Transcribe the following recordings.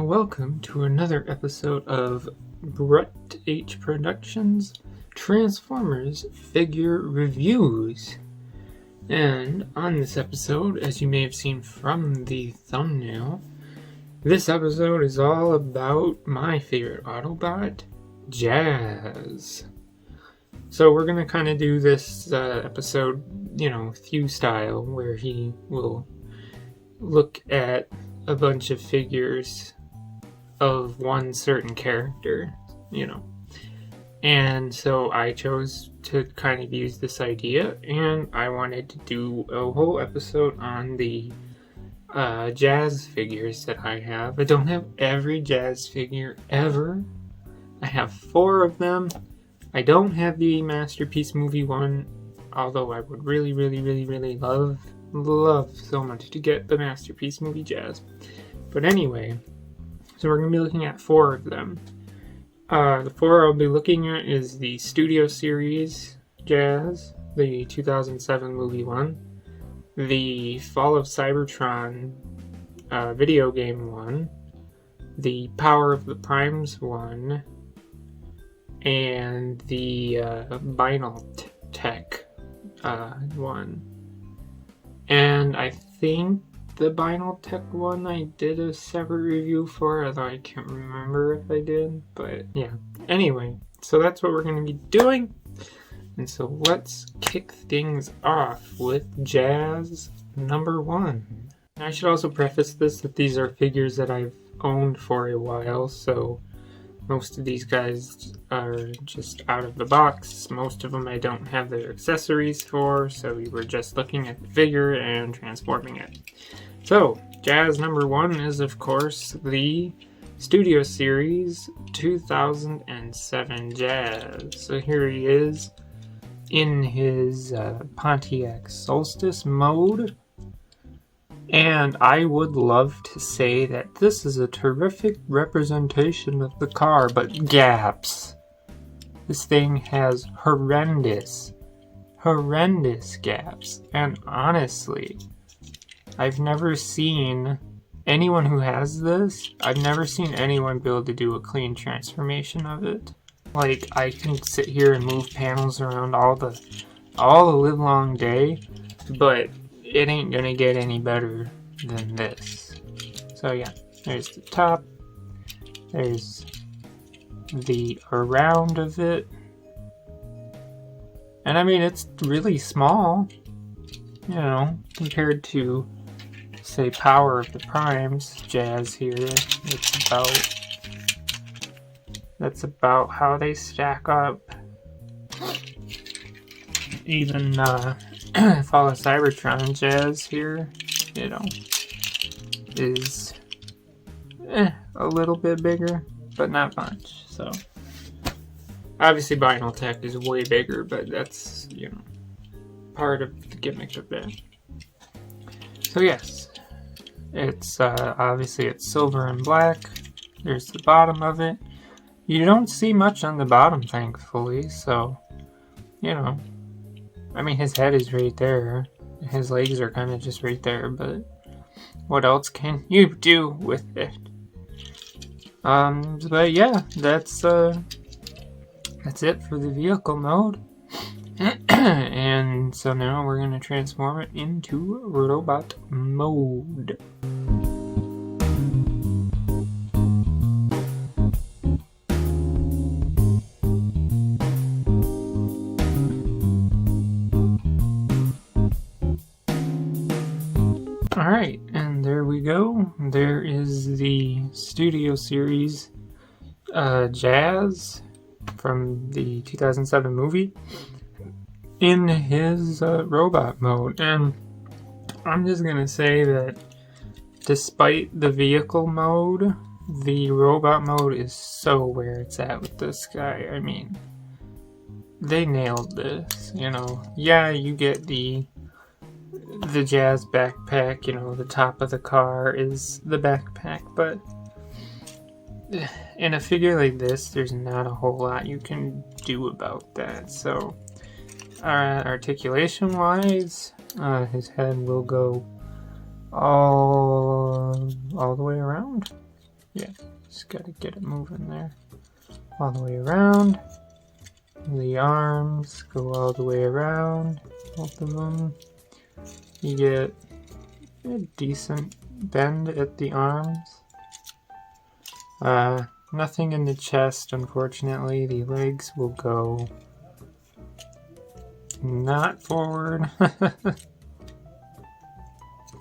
welcome to another episode of Brett H. Productions Transformers Figure Reviews. And on this episode, as you may have seen from the thumbnail, this episode is all about my favorite Autobot, Jazz. So we're going to kind of do this episode, Thew style, where he will look at a bunch of figures of one certain character, And so I chose to kind of use this idea, and I wanted to do a whole episode on the Jazz figures that I have. I don't have every Jazz figure ever. I have 4 of them. I don't have the Masterpiece Movie one, although I would really love so much to get the Masterpiece Movie Jazz. But anyway, so we're going to be looking at 4 of them. The 4 I'll be looking at is the Studio Series Jazz, the 2007 movie one, the Fall of Cybertron video game one, the Power of the Primes one, and the Vinyl Tech one. And I think the Vinyl Tech one I did a separate review for, although I can't remember if I did, but yeah. Anyway, so that's what we're going to be doing. And so let's kick things off with Jazz number 1. I should also preface this that these are figures that I've owned for a while, so most of these guys are just out of the box. Most of them I don't have their accessories for, so we were just looking at the figure and transforming it. So, Jazz number 1 is, of course, the Studio Series 2007 Jazz. So here he is in his Pontiac Solstice mode. And I would love to say that this is a terrific representation of the car, but gaps. This thing has horrendous gaps. And honestly, I've never seen anyone who has this, I've never seen anyone be able to do a clean transformation of it. Like, I can sit here and move panels around all the livelong day, but it ain't gonna get any better than this. So yeah, there's the top, there's the around of it, and I mean, it's really small, compared to, say, Power of the Primes Jazz here. That's about how they stack up. Even Fall of Cybertron Jazz here, is a little bit bigger, but not much. So obviously Vinyl Tech is way bigger, but that's, part of the gimmick of that. So yes, it's obviously it's silver and black. There's the bottom of it. You don't see much on the bottom, thankfully, so, I mean, his head is right there. His legs are kind of just right there, but what else can you do with it? But yeah, that's it for the vehicle mode. And so now we're going to transform it into robot mode. Alright, and there we go. There is the Studio Series Jazz from the 2007 movie in his robot mode. And I'm just gonna say that despite the vehicle mode, the robot mode is so where it's at with this guy. I mean, they nailed this, Yeah, you get the Jazz backpack, the top of the car is the backpack, but in a figure like this, there's not a whole lot you can do about that. So, articulation-wise, his head will go all the way around. Yeah, just gotta get it moving there. All the way around. The arms go all the way around, both of them. You get a decent bend at the arms. Nothing in the chest, unfortunately. The legs will go not forward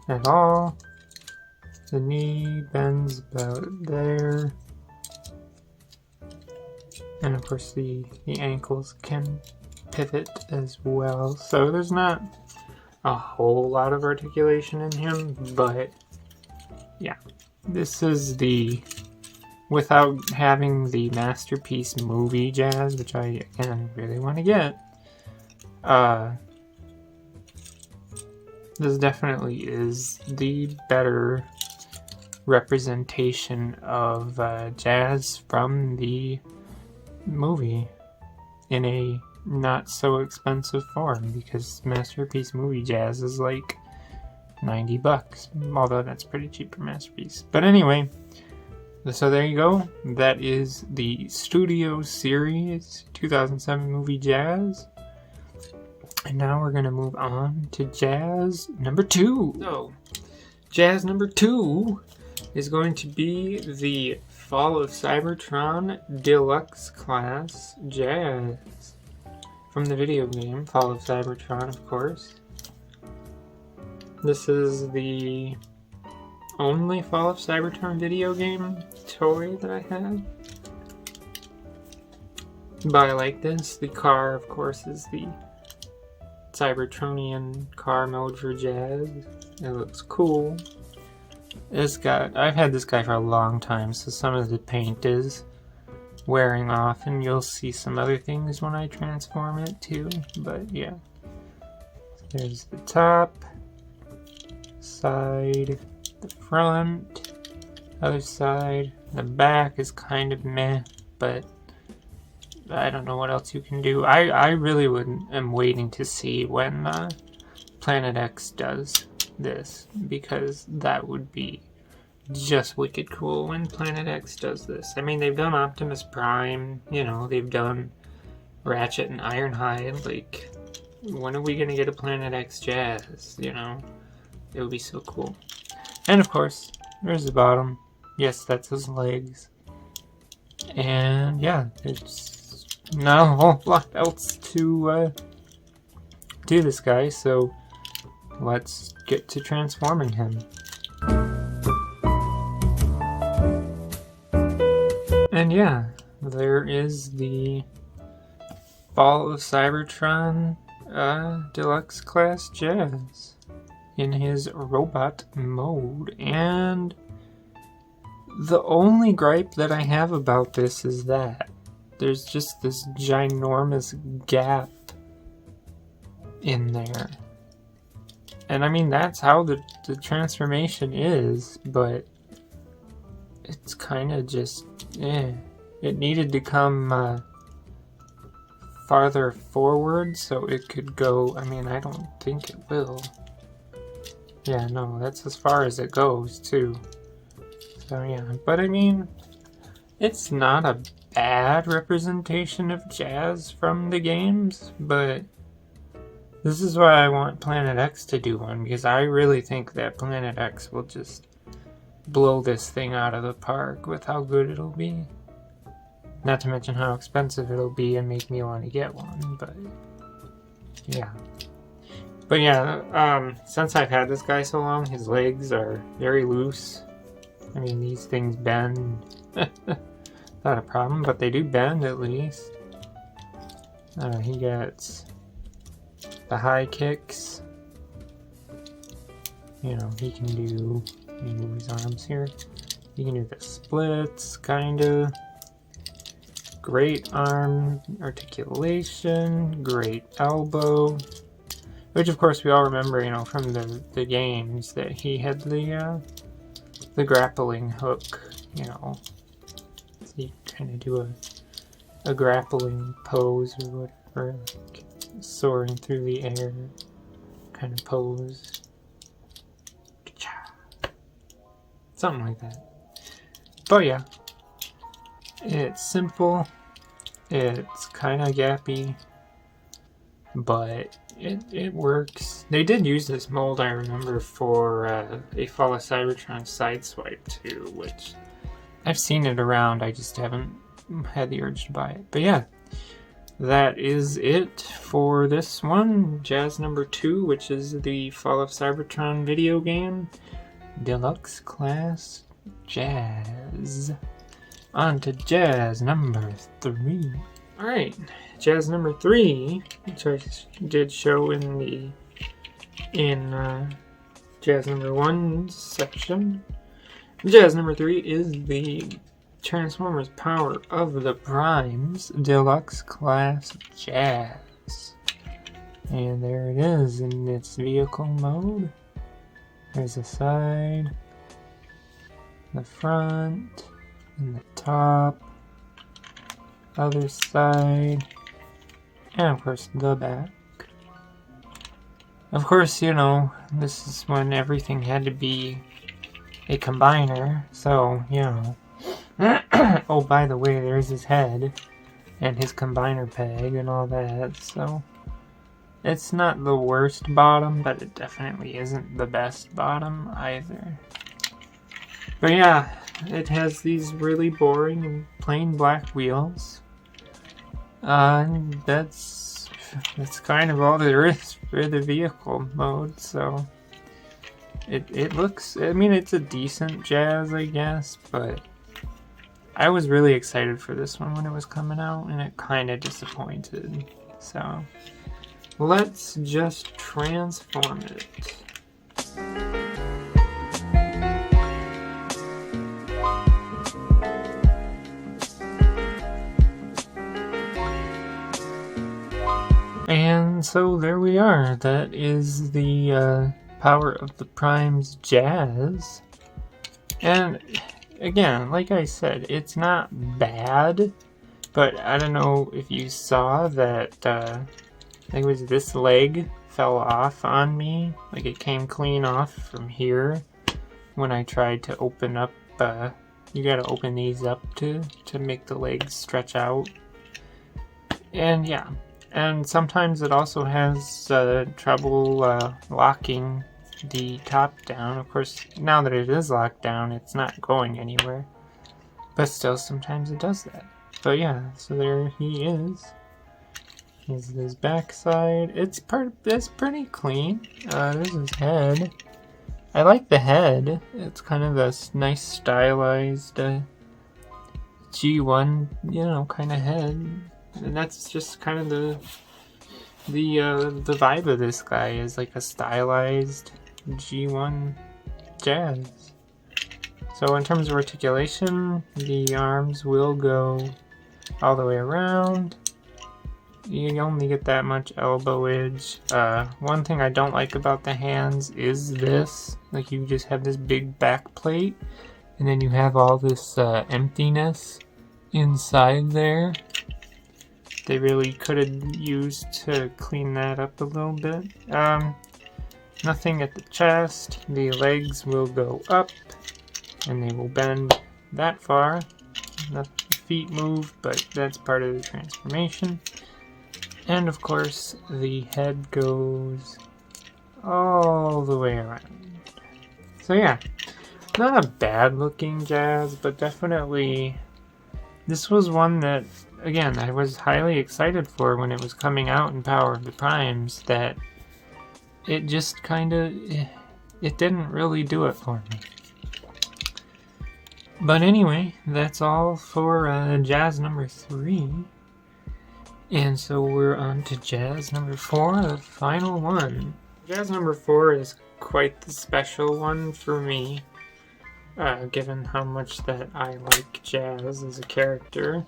at all. The knee bends about there. And of course the ankles can pivot as well. So there's not a whole lot of articulation in him, but yeah. This is the, without having the Masterpiece movie Jazz, which I, again, really want to get. This definitely is the better representation of Jazz from the movie in a not so expensive form, because Masterpiece movie Jazz is like $90, although that's pretty cheap for Masterpiece. But anyway, so there you go. That is the Studio Series 2007 movie Jazz. And now we're gonna move on to Jazz number 2. So, Jazz number 2 is going to be the Fall of Cybertron Deluxe Class Jazz. From the video game, Fall of Cybertron, of course. This is the only Fall of Cybertron video game toy that I have. But I like this. The car, of course, is the Cybertronian car mode for Jazz. It looks cool. I've had this guy for a long time, so some of the paint is wearing off, and you'll see some other things when I transform it too. But yeah, there's the top, side, the front, other side. The back is kind of meh, but I don't know what else you can do. I really am waiting to see when Planet X does this, because that would be just wicked cool when Planet X does this. I mean, they've done Optimus Prime, you know, they've done Ratchet and Ironhide. Like, when are we gonna get a Planet X Jazz, you know? It would be so cool. And of course, there's the bottom. Yes, that's his legs. And yeah, there's not a whole lot else to do this guy, so let's get to transforming him. And yeah, there is the Fall of Cybertron Deluxe Class Jazz in his robot mode. And the only gripe that I have about this is that there's just this ginormous gap in there. And I mean, that's how the transformation is, but it's kind of just, It needed to come farther forward so it could go. I mean, I don't think it will. Yeah, no, that's as far as it goes, too. So yeah, but I mean, it's not a bad representation of Jazz from the games, but this is why I want Planet X to do one, because I really think that Planet X will just blow this thing out of the park with how good it'll be. Not to mention how expensive it'll be and make me want to get one, but yeah. But yeah, since I've had this guy so long, his legs are very loose. I mean, these things bend. Not a problem, but they do bend at least. He gets the high kicks. You know, he can do, let me move his arms here. He can do the splits, kinda. Great arm articulation, great elbow. Which of course we all remember, you know, from the games, that he had the grappling hook, you know. So you kind of do a grappling pose or whatever, like soaring through the air kind of pose. Something like that. But yeah, it's simple, it's kind of gappy, but it works. They did use this mold, I remember, for a Fall of Cybertron Sideswipe too, which I've seen it around, I just haven't had the urge to buy it. But yeah, that is it for this one, Jazz number 2, which is the Fall of Cybertron video game, Deluxe Class Jazz. On to Jazz number 3. Alright, Jazz number 3, which I did show in Jazz number 1 section. Jazz number 3 is the Transformers Power of the Primes Deluxe Class Jazz. And there it is in its vehicle mode. There's the side, the front, and the top, other side, and of course the back. Of course, you know, this is when everything had to be a combiner, so, you know. Oh, by the way, there's his head, and his combiner peg, and all that, so. It's not the worst bottom, but it definitely isn't the best bottom either. But yeah, it has these really boring and plain black wheels. That's kind of all there is for the vehicle mode, so it looks, I mean, it's a decent Jazz, I guess, but I was really excited for this one when it was coming out, and it kind of disappointed, so let's just transform it. And so there we are. That is the Power of the Primes Jazz. And again, like I said, it's not bad, but I don't know if you saw that I think it was this leg fell off on me. Like it came clean off from here when I tried to open up. You gotta open these up to make the legs stretch out. And yeah. And sometimes it also has trouble locking the top down. Of course, now that it is locked down, it's not going anywhere. But still, sometimes it does that. But yeah, so there he is. Here's his backside. It's pretty clean. There's his head. I like the head. It's kind of a nice stylized G1, you know, kind of head. And that's just kind of the vibe of this guy, is like a stylized G1 Jazz. So in terms of articulation, the arms will go all the way around. You only get that much elbowage. One thing I don't like about the hands is this. Like, you just have this big back plate, and then you have all this emptiness inside there. They really could have used to clean that up a little bit. Nothing at the chest. The legs will go up, and they will bend that far. The feet move, but that's part of the transformation. And of course, the head goes all the way around. So yeah, not a bad looking Jazz, but definitely this was one that, again, I was highly excited for when it was coming out in Power of the Primes, that it just kind of, it didn't really do it for me. But anyway, that's all for Jazz number 3. And so we're on to Jazz number 4, the final one. Jazz number 4 is quite the special one for me, given how much that I like Jazz as a character.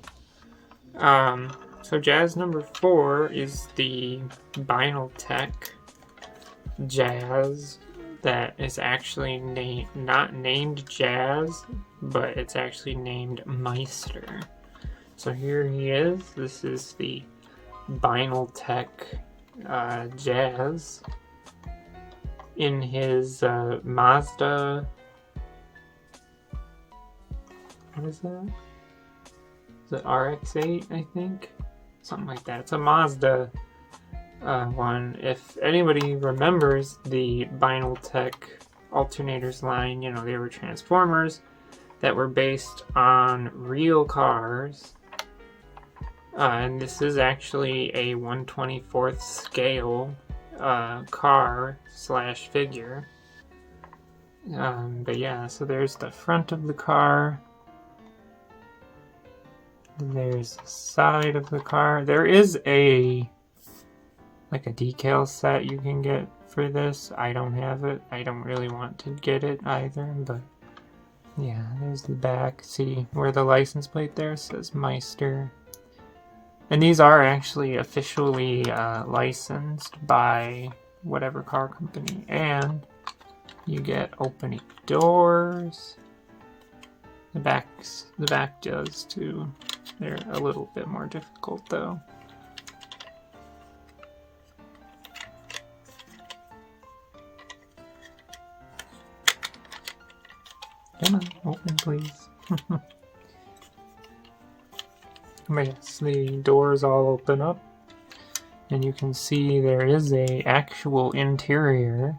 So Jazz number 4 is the Binaltech Jazz that is actually not named Jazz, but it's actually named Meister. So here he is. This is the Binaltech Jazz in his Mazda what is that? Is it RX-8, I think? Something like that. It's a Mazda one. If anybody remembers the Binaltech alternators line, you know, they were transformers that were based on real cars. And this is actually a 1/24th scale car slash figure. But yeah, so there's the front of the car. There's the side of the car. There is a decal set you can get for this. I don't have it. I don't really want to get it either, but yeah, there's the back. See where the license plate there says Meister. And these are actually officially licensed by whatever car company. And you get opening doors. The back does too. They're a little bit more difficult though. Come on, open please. But yes, the doors all open up, and you can see there is a actual interior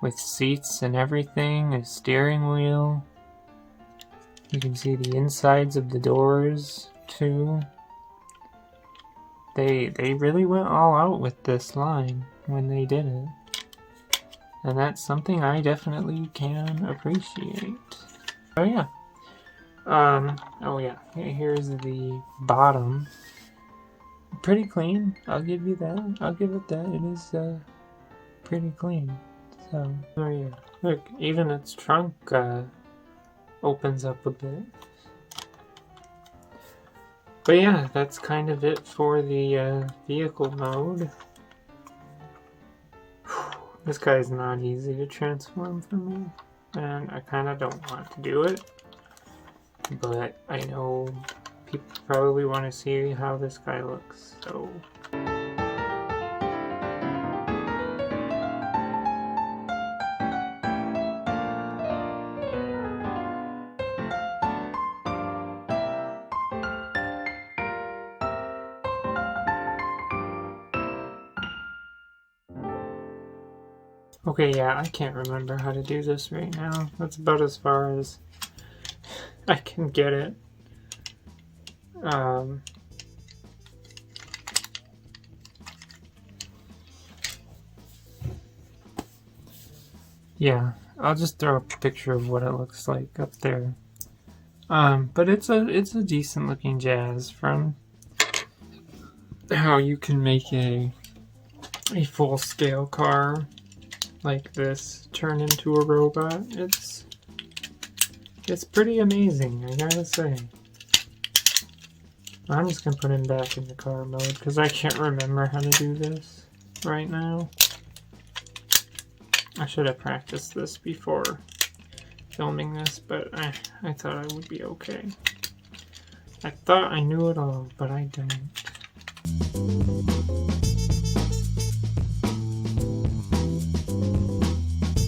with seats and everything, a steering wheel. You can see the insides of the doors too. They really went all out with this line when they did it, and that's something I definitely can appreciate. Oh yeah. Oh yeah, here's the bottom. Pretty clean, I'll give you that. I'll give it that. It is pretty clean. So, oh yeah. Look, even its trunk opens up a bit. But yeah, that's kind of it for the vehicle mode. This guy's not easy to transform for me, and I kind of don't want to do it. But I know people probably want to see how this guy looks, so... Okay, yeah, I can't remember how to do this right now. That's about as far as I can get it. Yeah, I'll just throw a picture of what it looks like up there. But it's a decent looking Jazz. From how you can make a full scale car like this turn into a robot. It's pretty amazing, I gotta say. I'm just gonna put him back in the car mode because I can't remember how to do this right now. I should have practiced this before filming this, but I thought I would be okay. I thought I knew it all, but I don't.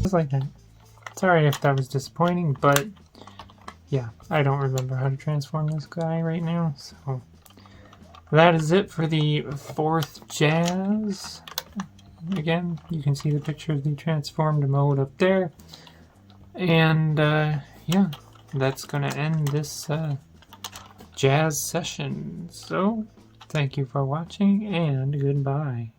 Just like that. Sorry if that was disappointing, but yeah, I don't remember how to transform this guy right now, so that is it for the 4th Jazz. Again, you can see the picture of the transformed mode up there. And yeah, that's gonna end this Jazz session. So, thank you for watching, and goodbye.